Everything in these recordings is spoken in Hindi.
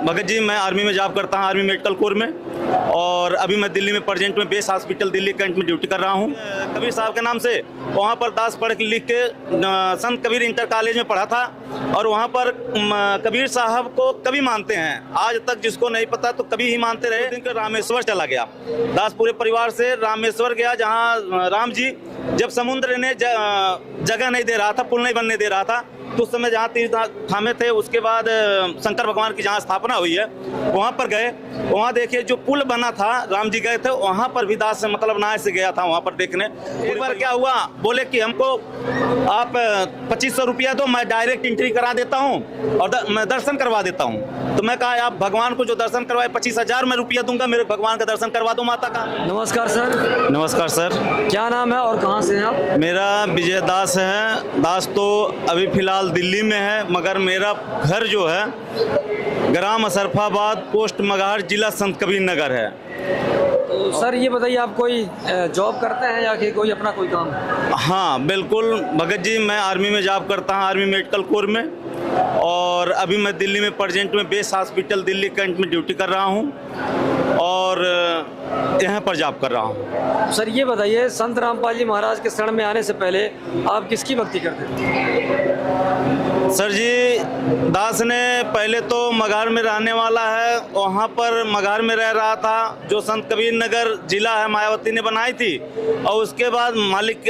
भगत जी, मैं आर्मी में जॉब करता हूँ, आर्मी मेडिकल कोर में। और अभी मैं दिल्ली में प्रेजेंट में बेस हॉस्पिटल दिल्ली कैंट में ड्यूटी कर रहा हूँ। कबीर साहब के नाम से वहाँ पर दास पढ़ लिख के संत कबीर इंटर कॉलेज में पढ़ा था। और वहाँ पर कबीर साहब को कभी मानते हैं, आज तक जिसको नहीं पता तो कभी ही मानते रहे। दिन रामेश्वर चला गया, दास पूरे परिवार से रामेश्वर गया, जहाँ राम जी जब समुद्र ने जगह नहीं दे रहा था, पुल नहीं बनने दे रहा था, तो उस समय जहाँ तीर थामे थे, उसके बाद शंकर भगवान की जहाँ स्थापना हुई है वहाँ पर गए। वहाँ देखिए जो पुल बना था, राम जी गए थे वहाँ पर भी दास मतलब नाव से गया था वहाँ पर देखने। एक बार क्या हुआ, बोले कि हमको आप 2500 रुपया दो, मैं डायरेक्ट एंट्री करा देता हूँ और मैं दर्शन करवा देता हूँ। तो मैं कहा आप भगवान को जो दर्शन करवाए 25,000 मैं रुपया दूंगा, मेरे भगवान का दर्शन करवा दो माता का। नमस्कार सर। नमस्कार सर। क्या नाम है और कहाँ से हैं आप? मेरा विजय दास है। दास तो अभी फिलहाल दिल्ली में है, मगर मेरा घर जो है ग्राम अशरफाबाद, पोस्ट मगहर, जिला संत कबीर नगर है। तो सर ये बताइए, आप कोई जॉब करते हैं या कि कोई अपना कोई काम? हाँ बिल्कुल भगत जी, मैं आर्मी में जॉब करता हूँ, आर्मी मेडिकल कोर में। और अभी मैं दिल्ली में प्रेजेंट में बेस हॉस्पिटल दिल्ली कैंट में ड्यूटी कर रहा हूँ और यहाँ पर जॉब कर रहा हूँ। सर ये बताइए, संत रामपाल जी महाराज के शरण में आने से पहले आप किसकी भक्ति करते थे? सर जी, दास ने पहले तो मगहर में रहने वाला है, वहाँ पर मगहर में रह रहा था, जो संत कबीर नगर जिला है मायावती ने बनाई थी। और उसके बाद मालिक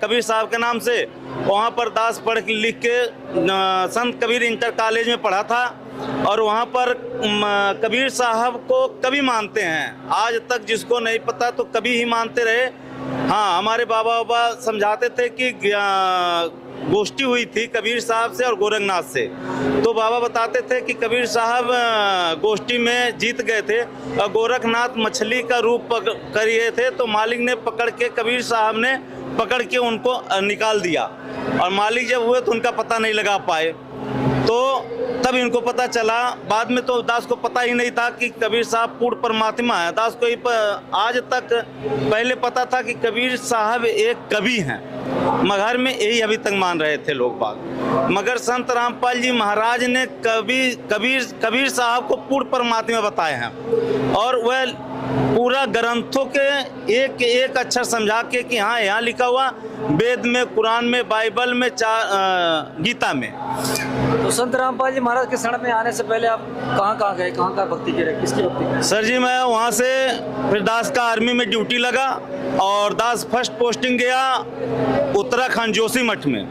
कबीर साहब के नाम से वहाँ पर दास पढ़ लिख के संत कबीर इंटर कॉलेज में पढ़ा था। और वहाँ पर कबीर साहब को कभी मानते हैं, आज तक जिसको नहीं पता तो कभी ही मानते रहे। हाँ, हमारे बाबा समझाते थे कि गोष्ठी हुई थी कबीर साहब से और गोरखनाथ से, तो बाबा बताते थे कि कबीर साहब गोष्ठी में जीत गए थे और गोरखनाथ मछली का रूप करिए थे, तो मालिक ने पकड़ के, कबीर साहब ने पकड़ के उनको निकाल दिया। और मालिक जब हुए तो उनका पता नहीं लगा पाए, तो तब इनको पता चला। बाद में तो दास को पता ही नहीं था कि कबीर साहब पूर्ण परमात्मा है। दास को आज तक पहले पता था कि कबीर साहब एक कवि हैं, मगहर में यही अभी तक मान रहे थे लोग बाग। मगर संत रामपाल जी महाराज ने कबीर साहब को पूर्ण परमात्मा बताए हैं। और वह पूरा ग्रंथों के एक एक अक्षर समझा के कि हाँ यहाँ लिखा हुआ, वेद में, कुरान में, बाइबल में, गीता में। तो संत रामपाल जी महाराज के शरण में आने से पहले आप कहाँ गए, कहाँ भक्ति की, किसकी भक्ति की? सर जी, मैं वहाँ से फिर दास का आर्मी में ड्यूटी लगा और दास फर्स्ट पोस्टिंग गया उत्तराखंड जोशीमठ में।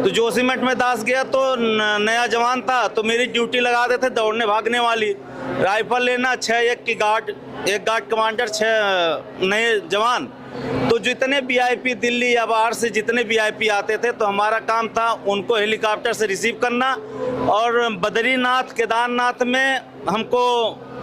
तो जोशीमठ में दास गया तो नया जवान था, तो मेरी ड्यूटी लगा देते दौड़ने भागने वाली, राइफल लेना, 6-1 की गार्ड, एक गार्ड कमांडर, 6 नए जवान। तो जितने वीआईपी दिल्ली या बाहर से जितने वीआईपी आते थे, तो हमारा काम था उनको हेलीकॉप्टर से रिसीव करना और बद्रीनाथ केदारनाथ में हमको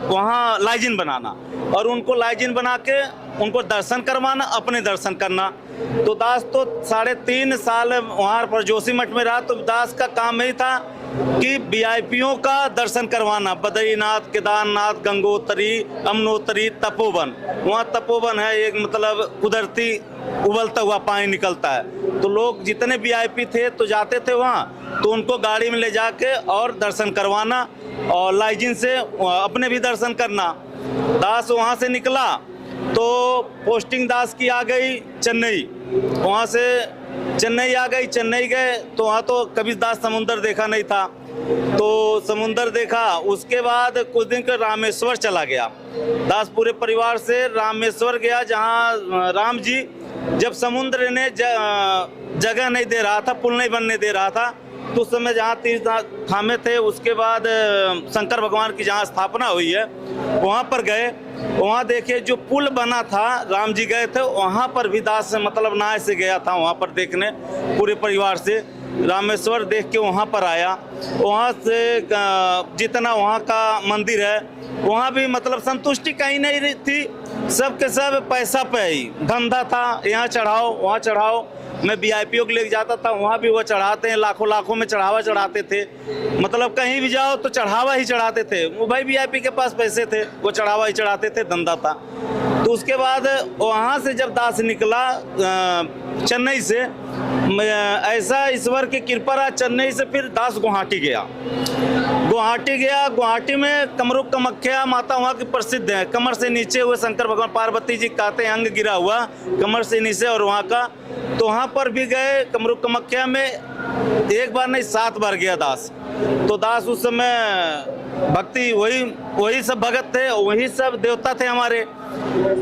वहाँ लाइजिन बनाना और उनको लाइजिन बना के उनको दर्शन करवाना, अपने दर्शन करना। तो दास तो 3.5 साल वहाँ पर जोशीमठ में रहा, तो दास का काम यही था कि वीआईपीओं का दर्शन करवाना, बद्रीनाथ, केदारनाथ, गंगोत्री, यमुनोत्री, तपोवन। वहाँ तपोवन है एक, मतलब कुदरती उबलता हुआ पानी निकलता है। तो लोग जितने वीआईपी थे तो जाते थे वहाँ, तो उनको गाड़ी में ले जाके और दर्शन करवाना और लाइजिन से अपने भी दर्शन करना। दास वहाँ से निकला तो पोस्टिंग दास की आ गई चेन्नई, वहाँ से चेन्नई आ गई। चेन्नई गए तो वहाँ तो कभी दास समुंदर देखा नहीं था, तो समुंदर देखा। उसके बाद कुछ दिन के रामेश्वर चला गया, दास पूरे परिवार से रामेश्वर गया, जहाँ राम जी जब समुद्र ने जगह नहीं दे रहा था, पुल नहीं बनने दे रहा था, तो उस समय जहाँ तीर थामे थे, उसके बाद शंकर भगवान की जहाँ स्थापना हुई है वहाँ पर गए। वहाँ देखिए जो पुल बना था, राम जी गए थे वहाँ पर भी दास मतलब नाव से गया था वहाँ पर देखने, पूरे परिवार से रामेश्वर देख के वहाँ पर आया। वहाँ से जितना वहाँ का मंदिर है वहाँ भी मतलब संतुष्टि कहीं नहीं थी, सब के सब पैसा पे ही धंधा था, यहाँ चढ़ाओ वहाँ चढ़ाओ। मैं वीआईपीओ को लेके जाता था, वहाँ भी वो चढ़ाते हैं, लाखों में चढ़ावा चढ़ाते थे, मतलब कहीं भी जाओ तो चढ़ावा ही चढ़ाते थे। वो भाई वीआईपी के पास पैसे थे, वो चढ़ावा ही चढ़ाते थे, धंधा था। तो उसके बाद वहाँ से जब दास निकला चेन्नई से, ऐसा ईश्वर की कृपा रहा, चेन्नई से फिर दास गुवाहाटी गया। गुवाहाटी गया। गुवाहाटी में कमरूप कामाख्या माता वहाँ की प्रसिद्ध है। कमर से नीचे हुए शंकर भगवान पार्वती जी कहते हैं अंग गिरा हुआ कमर से नीचे, और वहाँ का तो वहाँ पर भी गए। कमरूप कामाख्या में एक बार नहीं 7 बार गया दास। तो दास उस समय भक्ति वही सब भगत थे, वही सब देवता थे हमारे।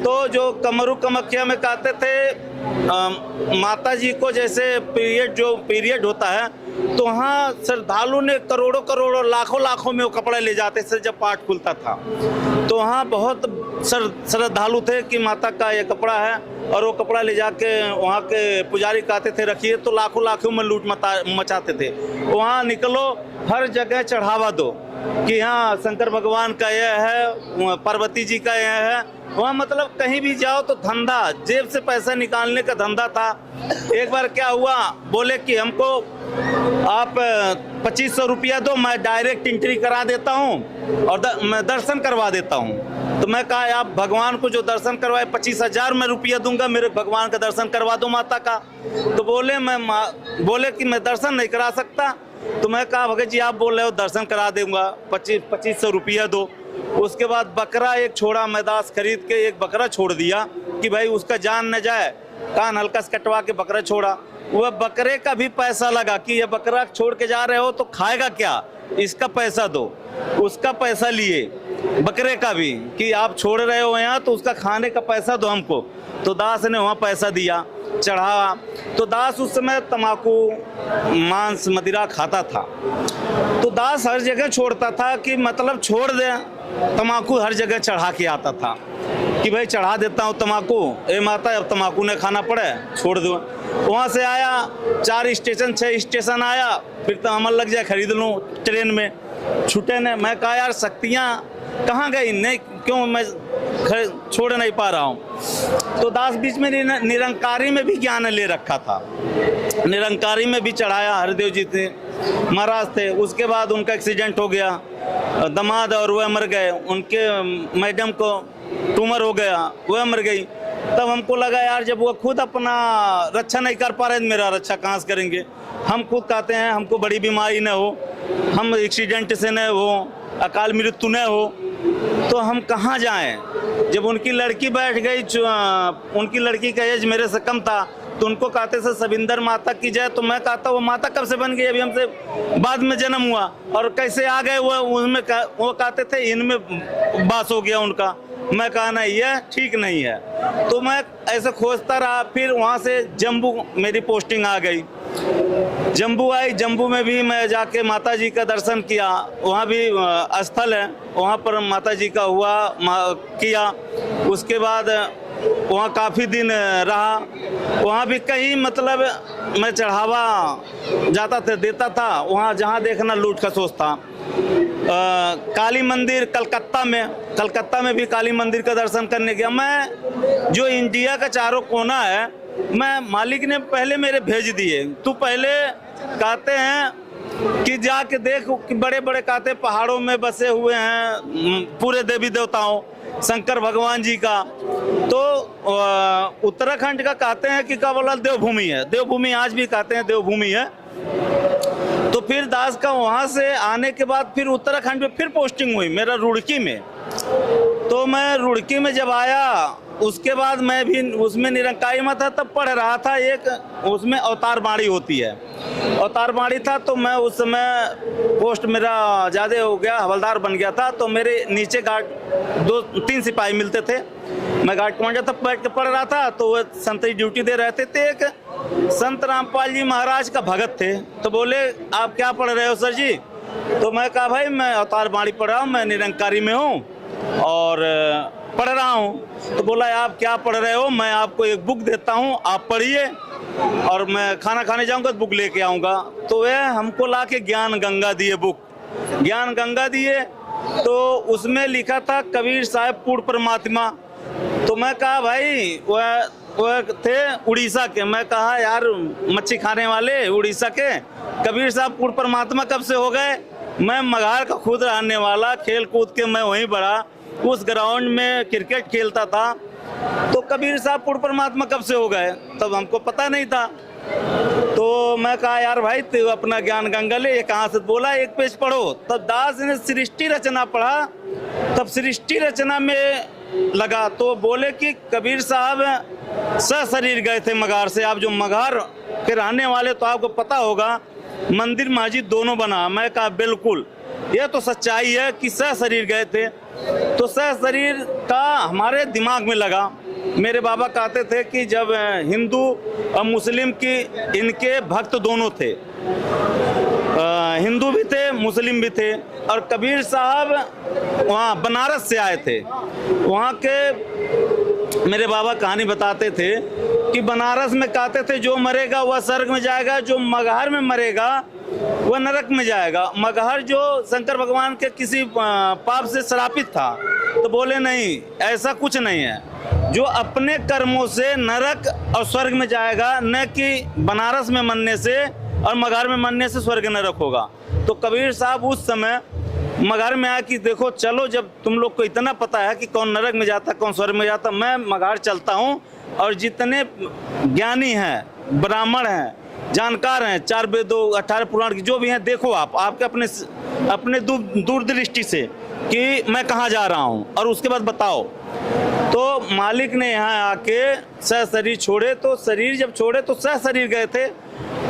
तो जो कमरूप कामाख्या में कहते थे माता जी को जैसे पीरियड होता है, तो वहाँ श्रद्धालु ने करोड़ों लाखों में वो कपड़ा ले जाते थे जब पाठ खुलता था। तो वहाँ बहुत श्रद्धालु थे कि माता का ये कपड़ा है, और वो कपड़ा ले जाके वहाँ के पुजारी कहते थे रखिए, तो लाखों में लूट मचाते थे। वहाँ निकलो हर जगह चढ़ावा दो कि हाँ शंकर भगवान का यह है, पार्वती जी का यह है। वहाँ मतलब कहीं भी जाओ तो धंधा, जेब से पैसा निकालने का धंधा था। एक बार क्या हुआ, बोले कि हमको आप 2500 रुपया दो, मैं डायरेक्ट एंट्री करा देता हूँ और मैं दर्शन करवा देता हूँ। तो मैं कहा आप भगवान को जो दर्शन करवाए 25,000 मैं रुपया दूंगा, मेरे भगवान का दर्शन करवा दो माता का। तो बोले कि मैं दर्शन नहीं करा सकता। तो मैं कहा भगत जी आप बोल रहे हो दर्शन करा दूंगा, 2500 रुपया दो। उसके बाद बकरा एक छोड़ा, मैं दास खरीद के एक बकरा छोड़ दिया कि भाई उसका जान न जाए, कान हल्का से कटवा के बकरा छोड़ा। वह बकरे का भी पैसा लगा कि ये बकरा छोड़ के जा रहे हो तो खाएगा क्या, इसका पैसा दो। उसका पैसा लिए बकरे का भी कि आप छोड़ रहे हो यहाँ तो उसका खाने का पैसा दो हमको। तो दास ने वहाँ पैसा दिया, चढ़ावा। तो दास उस समय तम्बाकू मांस मदिरा खाता था। तो दास हर जगह छोड़ता था कि मतलब छोड़ दे, तम्बाकू हर जगह चढ़ा के आता था कि भाई चढ़ा देता हूँ तम्बाकू, ए माता अब तम्बाकू ने खाना पड़े छोड़ दो। वहाँ से आया 4 स्टेशन 6 स्टेशन आया, फिर तो अमल लग जाए खरीद लूँ ट्रेन में, छूटे ने। मैं कहा यार शक्तियाँ कहाँ गई, नहीं क्यों मैं छोड़ नहीं पा रहा हूँ। तो दास बीच में निरंकारी में भी ज्ञान ले रखा था, निरंकारी में भी चढ़ाया। हरदेव जी थे महाराज थे। उसके बाद उनका एक्सीडेंट हो गया, दामाद और वह मर गए, उनके मैडम को ट्यूमर हो गया, वह मर गई। तब हमको लगा यार जब वो खुद अपना रक्षा नहीं कर पा रहे, मेरा रक्षा कहाँ से करेंगे। हम खुद कहते हैं हमको बड़ी बीमारी न हो, हम एक्सीडेंट से न हो, अकाल मृत्यु न हो, तो हम कहाँ जाएं। जब उनकी लड़की बैठ गई, उनकी लड़की का एज मेरे से कम था, तो उनको कहते थे सविंदर माता की जय। तो मैं कहता वो माता कब से बन गई, अभी हमसे बाद में जन्म हुआ, और कैसे आ गए वो कहते थे इनमें बास हो गया उनका। मैं कहा नहीं ये ठीक नहीं है। तो मैं ऐसे खोजता रहा। फिर वहाँ से जम्मू मेरी पोस्टिंग आ गई, जम्मू आई। जम्मू में भी मैं जाके माता जी का दर्शन किया, वहाँ भी स्थल है, वहाँ पर माता जी का किया। उसके बाद वहाँ काफ़ी दिन रहा, वहाँ भी कहीं मतलब मैं चढ़ावा जाता था, देता था। वहाँ जहाँ देखना लूट खसोस था। काली मंदिर कलकत्ता में भी काली मंदिर का दर्शन करने गया मैं। जो इंडिया का चारों कोना है, मैं मालिक ने पहले मेरे भेज दिए। तू पहले कहते हैं कि जाके देख कि बड़े बड़े कहते पहाड़ों में बसे हुए हैं पूरे देवी देवताओं शंकर भगवान जी का। तो उत्तराखंड का कहते हैं कि क्या बोला देवभूमि है, देवभूमि आज भी कहते हैं देवभूमि है। तो फिर दास का वहाँ से आने के बाद फिर उत्तराखंड में फिर पोस्टिंग हुई मेरा रुड़की में। तो मैं रुड़की में जब आया, उसके बाद मैं भी उसमें निरंकारी में था, तब पढ़ रहा था। एक उसमें अवतार बाणी होती है, अवतार बाणी था। तो मैं उस समय पोस्ट मेरा ज़्यादा हो गया, हवलदार बन गया था। तो मेरे नीचे गार्ड 2-3 सिपाही मिलते थे। मैं गार्ड कमांडर तक बैठ के पढ़ रहा था, तो वो संतरी ड्यूटी दे रहते थे। एक संत रामपाल जी महाराज का भगत थे, तो बोले आप क्या पढ़ रहे हो सर जी। तो मैं कहा भाई मैं अवतार बाणी पढ़ रहा हूँ, मैं निरंकारी में हूँ और पढ़ रहा हूँ। तो बोला आप क्या पढ़ रहे हो, मैं आपको एक बुक देता हूँ, आप पढ़िए और मैं खाना खाने जाऊँगा तो बुक लेके आऊँगा। तो वह हमको ला के ज्ञान गंगा दिए, बुक ज्ञान गंगा दिए। तो उसमें लिखा था कबीर साहब पूर्ण परमात्मा। तो मैं कहा भाई वह थे उड़ीसा के। मैं कहा यार मच्छी खाने वाले उड़ीसा के कबीर साहब पूर्ण परमात्मा कब से हो गए। मैं मघार का खुद रहने वाला, खेल कूद के मैं वहीं बढ़ा, उस ग्राउंड में क्रिकेट खेलता था। तो कबीर साहब पूर्ण परमात्मा कब से हो गए, तब हमको पता नहीं था। तो मैं कहा यार भाई तू अपना ज्ञान गंगा ले, ये कहाँ से बोला, एक पेज पढ़ो। तब दास ने सृष्टि रचना पढ़ा, तब सृष्टि रचना में लगा तो बोले कि कबीर साहब सशरीर गए थे मगहर से। आप जो मगहर के रहने वाले तो आपको पता होगा मंदिर मस्जिद दोनों बना। मैं कहा बिल्कुल, यह तो सच्चाई है कि सशरीर गए थे। तो सशरीर का हमारे दिमाग में लगा। मेरे बाबा कहते थे कि जब हिंदू और मुस्लिम की इनके भक्त दोनों थे, हिंदू भी थे मुस्लिम भी थे। और कबीर साहब वहाँ बनारस से आए थे। वहाँ के मेरे बाबा कहानी बताते थे कि बनारस में कहते थे जो मरेगा वह स्वर्ग में जाएगा, जो मगहर में मरेगा वह नरक में जाएगा। मगहर जो शंकर भगवान के किसी पाप से श्रापित था, तो बोले नहीं ऐसा कुछ नहीं है, जो अपने कर्मों से नरक और स्वर्ग में जाएगा, न कि बनारस में मरने से और मगहर में मरने से स्वर्ग नरक होगा। तो कबीर साहब उस समय मगहर में आया कि देखो चलो, जब तुम लोग को इतना पता है कि कौन नरक में जाता कौन स्वर्ग में जाता, मैं मगहर चलता हूँ और जितने ज्ञानी हैं, ब्राह्मण हैं, जानकार हैं, 4 वेदों 18 पुराण की जो भी हैं, देखो आप आपके अपने दूरदृष्टि से कि मैं कहाँ जा रहा हूँ और उसके बाद बताओ। तो मालिक ने यहाँ आके सशरीर छोड़े। तो शरीर जब छोड़े तो सशरीर गए थे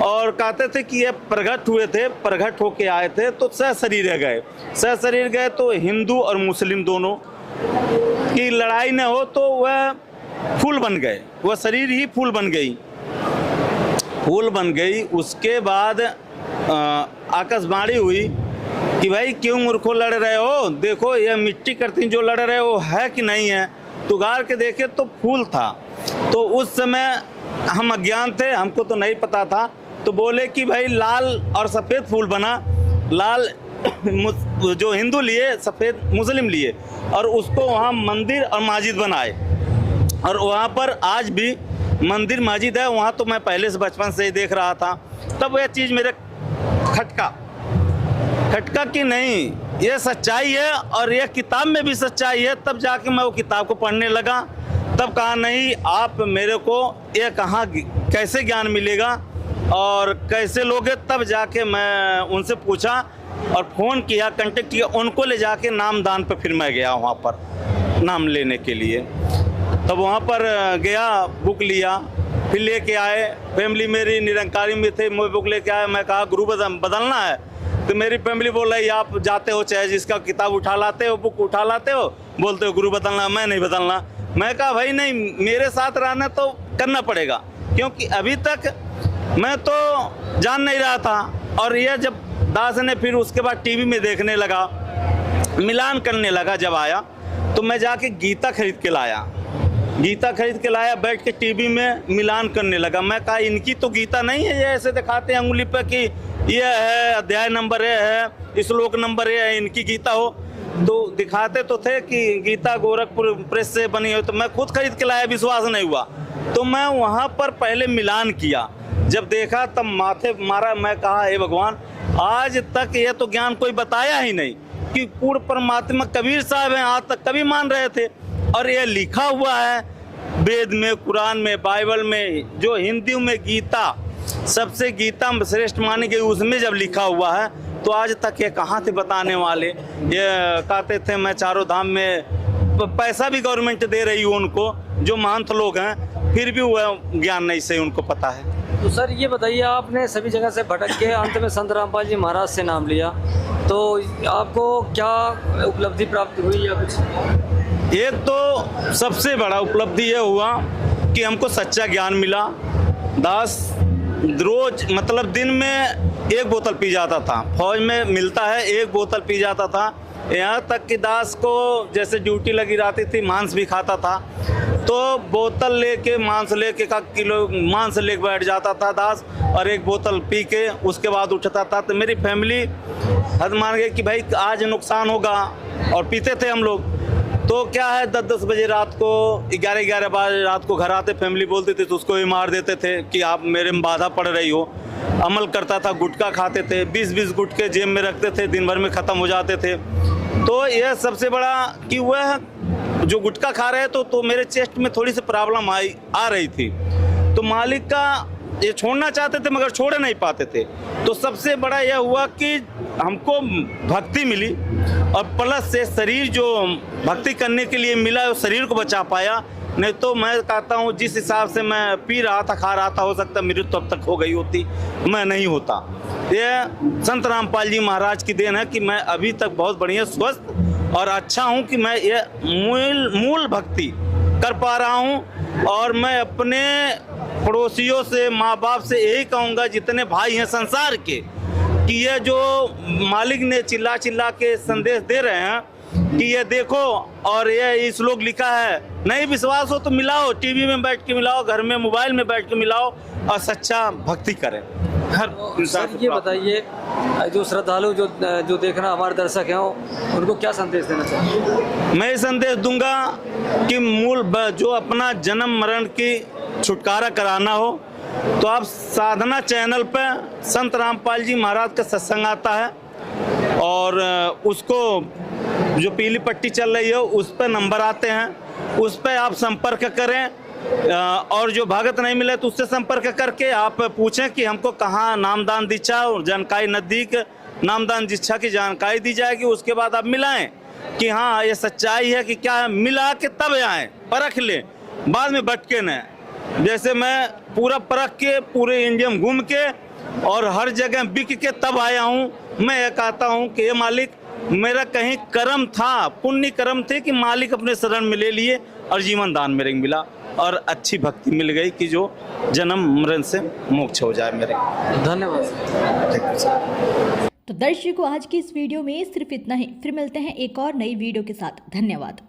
और कहते थे कि ये प्रगट हुए थे, प्रगट होके आए थे तो सशरीर गए। सशरीर गए तो हिंदू और मुस्लिम दोनों की लड़ाई न हो तो वह फूल बन गए, वह शरीर ही फूल बन गई, फूल बन गई। उसके बाद आकाशवाणी हुई कि भाई क्यों मूर्खों लड़ रहे हो, देखो ये मिट्टी करती जो लड़ रहे हो है कि नहीं है। तो गाड़ के देखे तो फूल था। तो उस समय हम अज्ञान थे, हमको तो नहीं पता था। तो बोले कि भाई लाल और सफ़ेद फूल बना, लाल जो हिंदू लिए, सफ़ेद मुस्लिम लिए, और उसको वहाँ मंदिर और मस्जिद बनाए। और वहाँ पर आज भी मंदिर मस्जिद है। वहाँ तो मैं पहले से बचपन से ही देख रहा था। तब यह चीज़ मेरे खटका कि नहीं ये सच्चाई है और यह किताब में भी सच्चाई है। तब जाके मैं वो किताब को पढ़ने लगा। तब कहा नहीं, आप मेरे को ये कहाँ कैसे ज्ञान मिलेगा और कैसे लोगे। तब जाके मैं उनसे पूछा और फ़ोन किया, कांटेक्ट किया, उनको ले जाके नामदान पे फिर मैं गया वहाँ पर नाम लेने के लिए। तब वहाँ पर गया, बुक लिया, फिर लेके आए। फैमिली मेरी निरंकारी में थे, मैं बुक लेके आया। मैं कहा गुरु बदलना है। तो मेरी फैमिली बोल रही आप जाते हो चाहे जिसका किताब उठा लाते हो, बुक उठा लाते हो, बोलते हो गुरु बदलना, मैं नहीं बदलना। मैं कहा भाई नहीं, मेरे साथ रहना तो करना पड़ेगा, क्योंकि अभी तक मैं तो जान नहीं रहा था। और यह जब दास ने फिर उसके बाद टीवी में देखने लगा, मिलान करने लगा, जब आया तो मैं जाके गीता खरीद के लाया, गीता खरीद के लाया, बैठ के टीवी में मिलान करने लगा। मैं कहा इनकी तो गीता नहीं है, ये ऐसे दिखाते हैं उंगली पे कि ये है अध्याय नंबर ये है, श्लोक नंबर ये है, इनकी गीता हो। तो दिखाते तो थे कि गीता गोरखपुर प्रेस से बनी हो। तो मैं खुद खरीद के लाया, विश्वास नहीं हुआ। तो मैं वहाँ पर पहले मिलान किया, जब देखा तब माथे मारा। मैं कहा हे भगवान, आज तक ये तो ज्ञान कोई बताया ही नहीं कि पूर्ण परमात्मा कबीर साहब हैं, आज तक कभी मान रहे थे। और ये लिखा हुआ है वेद में, कुरान में, बाइबल में, जो हिंदी में गीता सबसे गीता श्रेष्ठ मानी गई, उसमें जब लिखा हुआ है तो आज तक ये कहाँ थे बताने वाले। ये कहते थे मैं चारों धाम में, पैसा भी गवर्नमेंट दे रही हूँ उनको, जो महंत लोग हैं, फिर भी वह ज्ञान नहीं से उनको पता है। तो सर ये बताइए, आपने सभी जगह से भटक के अंत में संत रामपाल जी महाराज से नाम लिया, तो आपको क्या उपलब्धि प्राप्त हुई या कुछ? एक तो सबसे बड़ा उपलब्धि ये हुआ कि हमको सच्चा ज्ञान मिला। दास रोज मतलब दिन में 1 बोतल पी जाता था, फौज में मिलता है 1 बोतल पी जाता था। यहाँ तक कि दास को जैसे ड्यूटी लगी रहती थी, मांस भी खाता था, तो बोतल लेके मांस लेके का किलो मांस लेके बैठ जाता था दास, और 1 बोतल पी के उसके बाद उठता था। तो मेरी फैमिली हद मान गई कि भाई आज नुकसान होगा, और पीते थे हम लोग। तो क्या है 10-10 बजे रात को, 11-11 बजे रात को घर आते, फैमिली बोलती थी तो उसको भी मार देते थे कि आप मेरे में बाधा पड़ रही हो। अमल करता था, गुटखा खाते थे, 20-20 गुटखे जेब में रखते थे, दिन भर में ख़त्म हो जाते थे। तो यह सबसे बड़ा कि वह जो गुटखा खा रहे तो मेरे चेस्ट में थोड़ी सी प्रॉब्लम आ रही थी। तो मालिक का ये छोड़ना चाहते थे मगर छोड़ नहीं पाते थे। तो सबसे बड़ा यह हुआ कि हमको भक्ति मिली और प्लस से शरीर जो भक्ति करने के लिए मिला उस शरीर को बचा पाया। नहीं तो मैं कहता हूँ जिस हिसाब से मैं पी रहा था खा रहा था, हो सकता मृत्यु तब तक हो गई होती, मैं नहीं होता। ये संत रामपाल जी महाराज की देन है कि मैं अभी तक बहुत बढ़िया स्वस्थ और अच्छा हूँ कि मैं ये मूल भक्ति कर पा रहा हूँ। और मैं अपने पड़ोसियों से, माँ बाप से यही कहूँगा जितने भाई हैं संसार के, कि ये जो मालिक ने चिल्ला चिल्ला के संदेश दे रहे हैं कि ये देखो और ये श्लोक लिखा है, नहीं विश्वास हो तो मिलाओ, टीवी में बैठ के मिलाओ, घर में मोबाइल में बैठ के मिलाओ और सच्चा भक्ति करें। हर इंसान ये बताइए, जो श्रद्धालु जो देखना हमारे दर्शक हैं उनको क्या संदेश देना चाहिए? मैं संदेश दूंगा कि मूल जो अपना जन्म मरण की छुटकारा कराना हो तो आप साधना चैनल पर संत रामपाल जी महाराज का सत्संग आता है और उसको जो पीली पट्टी चल रही है उस पर नंबर आते हैं, उस पर आप संपर्क करें। और जो भगत नहीं मिले तो उससे संपर्क करके आप पूछें कि हमको कहाँ नामदान दीक्षा और जानकारी नज़दीक नामदान दीक्षा की जानकारी दी जाएगी। उसके बाद आप मिलाएं कि हाँ ये सच्चाई है कि क्या है, मिला के तब आएँ, परख लें, बाद में भटके न। जैसे मैं पूरा परख के पूरे इंडिया में घूम के और हर जगह बिक के तब आया हूँ। मैं ये कहता हूँ कि ये मालिक मेरा कहीं कर्म था, पुण्य कर्म थे कि मालिक अपने शरण में ले लिए और जीवन दान मेरे मिला और अच्छी भक्ति मिल गई कि जो जन्म मरण से मोक्ष हो जाए मेरे। धन्यवाद। तो दर्शकों आज की इस वीडियो में सिर्फ इतना ही, फिर मिलते हैं एक और नई वीडियो के साथ। धन्यवाद।